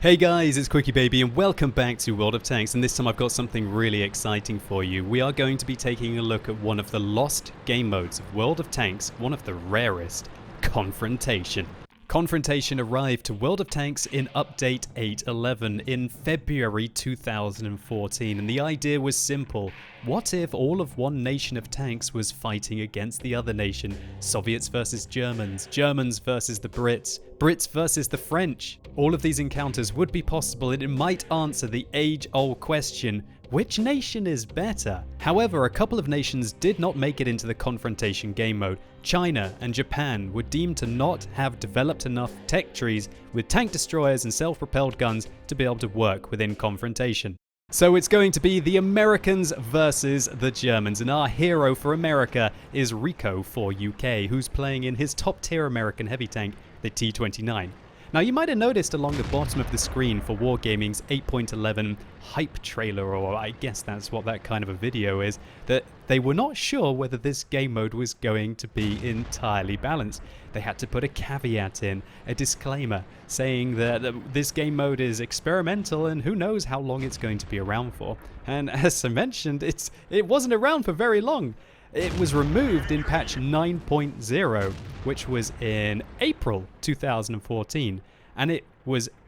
Hey guys, it's QuickyBaby and welcome back to World of Tanks, and this time I've got something really exciting for you. We are going to be taking a look at one of the lost game modes of World of Tanks, one of the rarest, Confrontation. Confrontation arrived to World of Tanks in Update 8.11 in February 2014, and the idea was simple. What if all of one nation of tanks was fighting against the other nation? Soviets versus Germans, Germans versus the Brits, Brits versus the French. All of these encounters would be possible, and it might answer the age-old question, which nation is better? However, a couple of nations did not make it into the Confrontation game mode. China and Japan were deemed to not have developed enough tech trees with tank destroyers and self-propelled guns to be able to work within Confrontation. So it's going to be the Americans versus the Germans, and our hero for America is Rico for UK, who's playing in his top tier American heavy tank, the T-29. Now you might have noticed along the bottom of the screen for Wargaming's 8.11 hype trailer, or I guess that's what that kind of a video is, that they were not sure whether this game mode was going to be entirely balanced. They had to put a caveat in, a disclaimer, saying that this game mode is experimental and who knows how long it's going to be around for. And as I mentioned, it wasn't around for very long. It was removed in patch 9.0, which was in April 2014, and it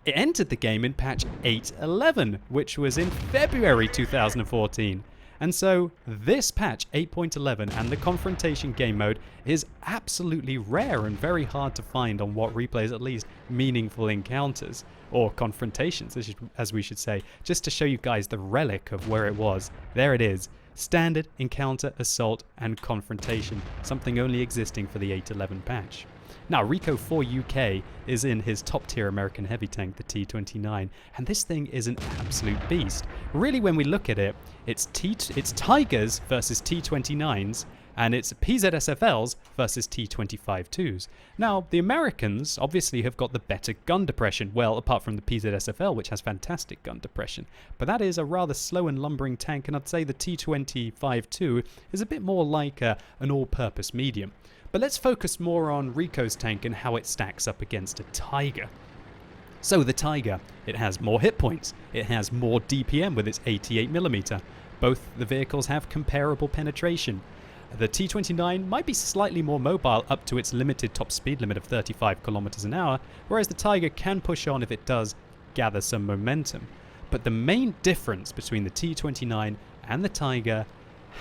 entered the game in patch 8.11, which was in February 2014. And so this patch 8.11 and the Confrontation game mode is absolutely rare and very hard to find on what replays at least meaningful encounters, or confrontations as we should say, just to show you guys the relic of where it was. There it is. Standard, Encounter, Assault, and Confrontation, something only existing for the 8.11 patch. Now, Rico 4 UK is in his top tier American heavy tank, the T-29, and this thing is an absolute beast. Really, when we look at it, it's Tigers versus T-29s, and it's PZSFLs versus T-25-2s. Now, the Americans obviously have got the better gun depression, well, apart from the PZSFL, which has fantastic gun depression, but that is a rather slow and lumbering tank, and I'd say the T-25-2 is a bit more like an all-purpose medium. But let's focus more on Rico's tank and how it stacks up against a Tiger. So the Tiger, it has more hit points, it has more DPM with its 88mm. Both the vehicles have comparable penetration. The T-29 might be slightly more mobile up to its limited top speed limit of 35 km an hour, whereas the Tiger can push on if it does gather some momentum. But the main difference between the T-29 and the Tiger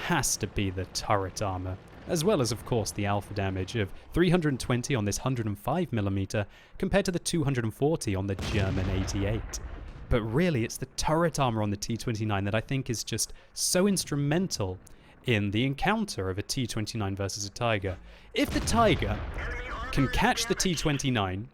has to be the turret armor, as well as of course the alpha damage of 320 on this 105mm compared to the 240 on the German 88. But really it's the turret armor on the T-29 that I think is just so instrumental in the encounter of a T-29 versus a Tiger. If the Tiger can catch the T-29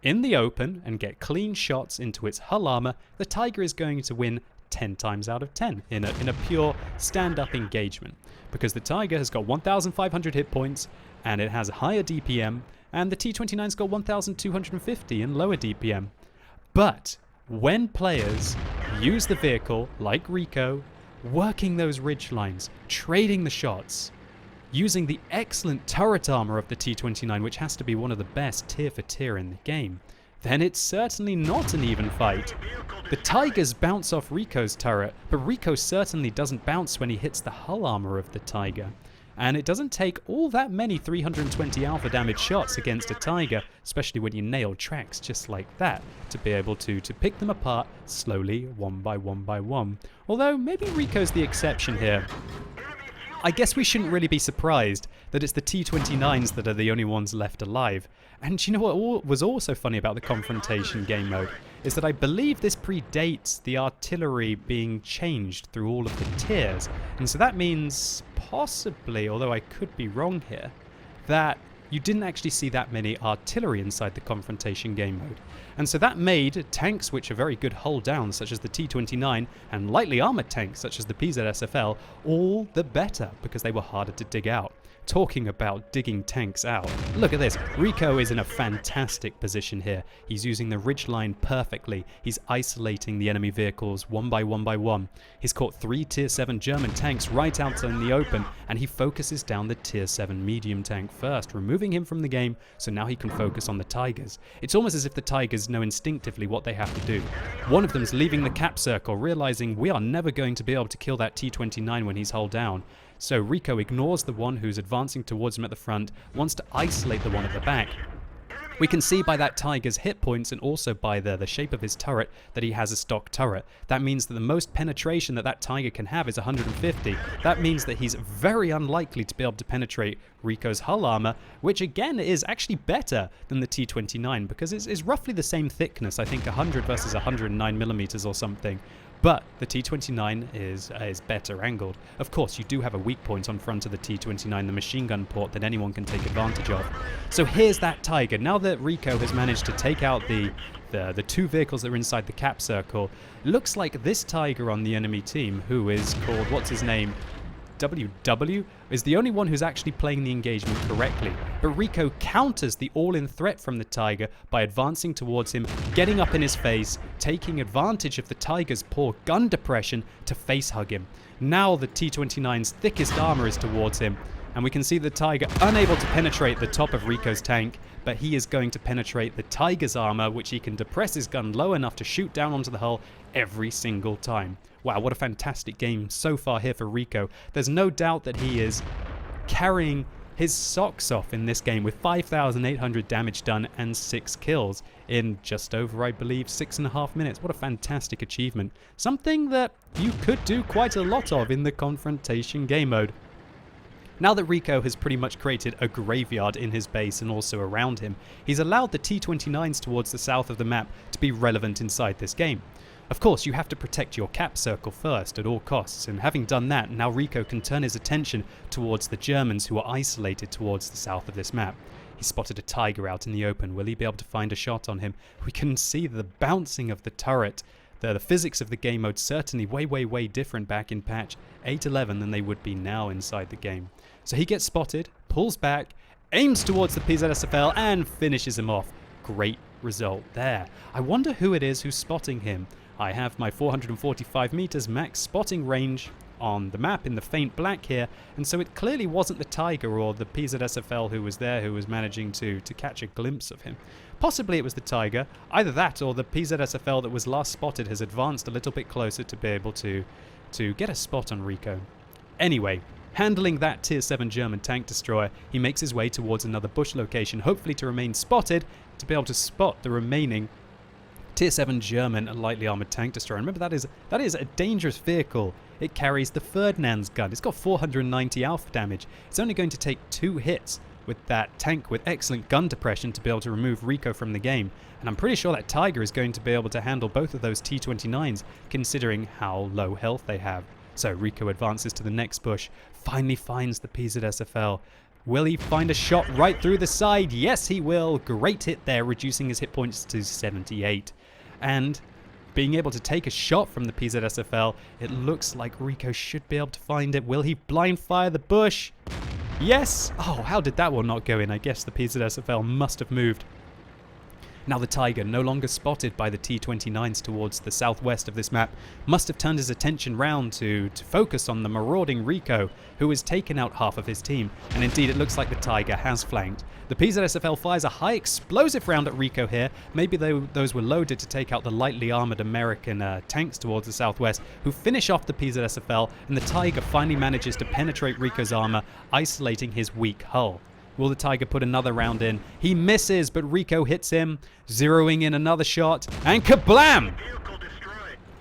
in the open and get clean shots into its hull armor, the Tiger is going to win 10 times out of 10 in a pure stand-up engagement, because the Tiger has got 1,500 hit points and it has a higher DPM, and the T-29's got 1,250 and lower DPM. But when players use the vehicle like Rico, working those ridge lines, trading the shots, using the excellent turret armor of the T-29, which has to be one of the best tier for tier in the game, then it's certainly not an even fight. The Tigers bounce off Rico's turret, but Rico certainly doesn't bounce when he hits the hull armor of the Tiger. And it doesn't take all that many 320 alpha damage shots against a Tiger, especially when you nail tracks just like that, to be able to pick them apart slowly, one by one. Although maybe Rico's the exception here. I guess we shouldn't really be surprised that it's the T-29s that are the only ones left alive. And you know what was also funny about the Confrontation game mode is that I believe this predates the artillery being changed through all of the tiers. And so that means possibly, although I could be wrong here, that you didn't actually see that many artillery inside the Confrontation game mode. And so that made tanks which are very good hull down, such as the T-29, and lightly armored tanks such as the PZSFL, all the better because they were harder to dig out. Talking about digging tanks out. Look at this. Rico is in a fantastic position here. He's using the ridge line perfectly. He's isolating the enemy vehicles one by one. He's caught 3 tier 7 German tanks right out in the open, and he focuses down the tier 7 medium tank first, removing him from the game so now he can focus on the Tigers. It's almost as if the Tigers know instinctively what they have to do. One of them's leaving the cap circle, realizing we are never going to be able to kill that T-29 when he's hull down. So Rico ignores the one who's advancing towards him at the front, wants to isolate the one at the back. We can see by that Tiger's hit points and also by the shape of his turret that he has a stock turret. That means that the most penetration that Tiger can have is 150. That means that he's very unlikely to be able to penetrate Rico's hull armor, which again is actually better than the T-29 because it's roughly the same thickness, I think 100 versus 109 millimeters or something. But the T-29 is better angled. Of course, you do have a weak point on front of the T-29, the machine gun port that anyone can take advantage of. So here's that Tiger. Now that Rico has managed to take out the 2 vehicles that are inside the cap circle, looks like this Tiger on the enemy team, who is called, what's his name? WW, is the only one who's actually playing the engagement correctly. But Rico counters the all-in threat from the Tiger by advancing towards him, getting up in his face, taking advantage of the Tiger's poor gun depression to face hug him. Now the T-29's thickest armor is towards him, and we can see the Tiger unable to penetrate the top of Rico's tank, but he is going to penetrate the Tiger's armor, which he can depress his gun low enough to shoot down onto the hull every single time. Wow, what a fantastic game so far here for Rico. There's no doubt that he is carrying his socks off in this game with 5,800 damage done and 6 kills in just over, I believe, 6.5 minutes. What a fantastic achievement. Something that you could do quite a lot of in the Confrontation game mode. Now that Rico has pretty much created a graveyard in his base and also around him, he's allowed the T-29s towards the south of the map to be relevant inside this game. Of course, you have to protect your cap circle first at all costs, and having done that, now Rico can turn his attention towards the Germans who are isolated towards the south of this map. He spotted a Tiger out in the open. Will he be able to find a shot on him? We can see the bouncing of the turret. The physics of the game mode certainly way different back in patch 8.11 than they would be now inside the game. So he gets spotted, pulls back, aims towards the PZSFL and finishes him off. Great result there. I wonder who it is who's spotting him. I have my 445 meters max spotting range on the map in the faint black here, and so it clearly wasn't the Tiger or the PZSFL who was there who was managing to catch a glimpse of him. Possibly it was the Tiger. Either that or the PZSFL that was last spotted has advanced a little bit closer to be able to get a spot on Rico. Anyway, handling that tier 7 German tank destroyer, he makes his way towards another bush location, hopefully to remain spotted, to be able to spot the remaining tier 7 German lightly armored tank destroyer. Remember, that is a dangerous vehicle. It carries the Ferdinand's gun. It's got 490 alpha damage. It's only going to take 2 hits with that tank with excellent gun depression to be able to remove Rico from the game. And I'm pretty sure that Tiger is going to be able to handle both of those T-29s, considering how low health they have. So Rico advances to the next bush, finally finds the PZSFL. Will he find a shot right through the side? Yes, he will. Great hit there, reducing his hit points to 78. And being able to take a shot from the PZSFL, it looks like Rico should be able to find it. Will he blind fire the bush? Yes! Oh, how did that one not go in? I guess the PZSFL must have moved. Now the Tiger, no longer spotted by the T-29s towards the southwest of this map, must have turned his attention round to focus on the marauding Rico, who has taken out half of his team, and indeed it looks like the Tiger has flanked. The PZSFL fires a high explosive round at Rico here. Maybe those were loaded to take out the lightly armored American tanks towards the southwest, who finish off the PZSFL, and the Tiger finally manages to penetrate Rico's armor, isolating his weak hull. Will the Tiger put another round in? He misses, but Rico hits him, zeroing in another shot, and kablam!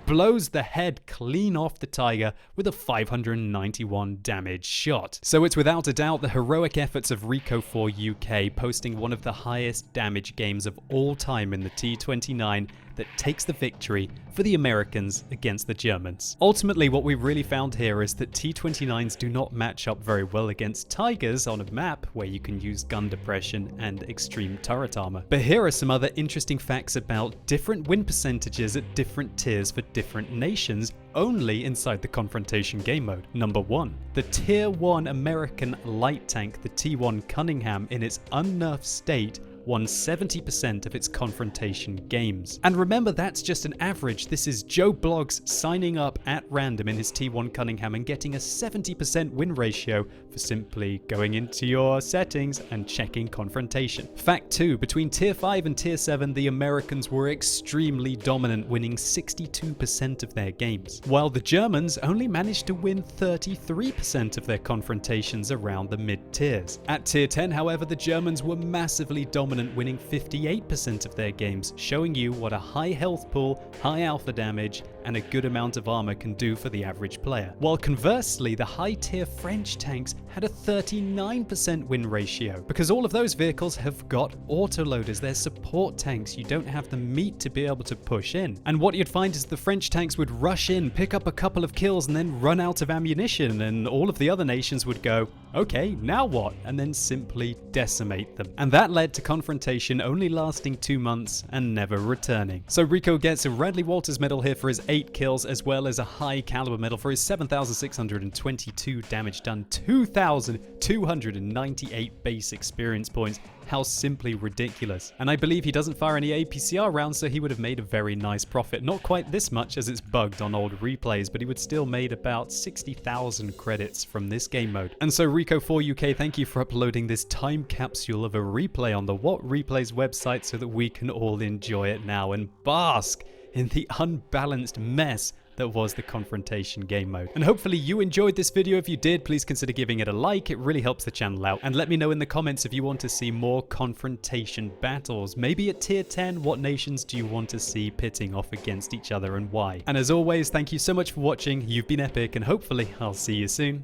Blows the head clean off the Tiger with a 591 damage shot. So it's without a doubt the heroic efforts of Rico4 UK, posting one of the highest damage games of all time in the T-29, that takes the victory for the Americans against the Germans. Ultimately, what we really found here is that T-29s do not match up very well against Tigers on a map where you can use gun depression and extreme turret armor. But here are some other interesting facts about different win percentages at different tiers for different nations only inside the Confrontation game mode. Number 1. The Tier 1 American light tank, the T1 Cunningham, in its unnerfed state won 70% of its Confrontation games. And remember, that's just an average. This is Joe Bloggs signing up at random in his T1 Cunningham and getting a 70% win ratio for simply going into your settings and checking Confrontation. Fact 2, between Tier 5 and Tier 7, the Americans were extremely dominant, winning 62% of their games, while the Germans only managed to win 33% of their confrontations around the mid-tiers. At Tier 10, however, the Germans were massively dominant, winning 58% of their games, showing you what a high health pool, high alpha damage, and a good amount of armor can do for the average player. While conversely, the high tier French tanks had a 39% win ratio, because all of those vehicles have got autoloaders. They're support tanks. You don't have the meat to be able to push in. And what you'd find is the French tanks would rush in, pick up a couple of kills, and then run out of ammunition, and all of the other nations would go, okay, now what? And then simply decimate them. And that led to Confrontation only lasting 2 months and never returning. So Rico gets a Radley Walters medal here for his 8 kills, as well as a high caliber medal for his 7,622 damage done, 2,298 base experience points. How simply ridiculous. And I believe he doesn't fire any APCR rounds, so he would have made a very nice profit. Not quite this much as it's bugged on old replays, but he would still made about 60,000 credits from this game mode. And so Rico4UK, thank you for uploading this time capsule of a replay on the What Replays website so that we can all enjoy it now and bask in the unbalanced mess that was the Confrontation game mode. And hopefully you enjoyed this video. If you did, please consider giving it a like. It really helps the channel out. And let me know in the comments if you want to see more Confrontation battles. Maybe at Tier 10, what nations do you want to see pitting off against each other and why? And as always, thank you so much for watching. You've been epic, and hopefully I'll see you soon.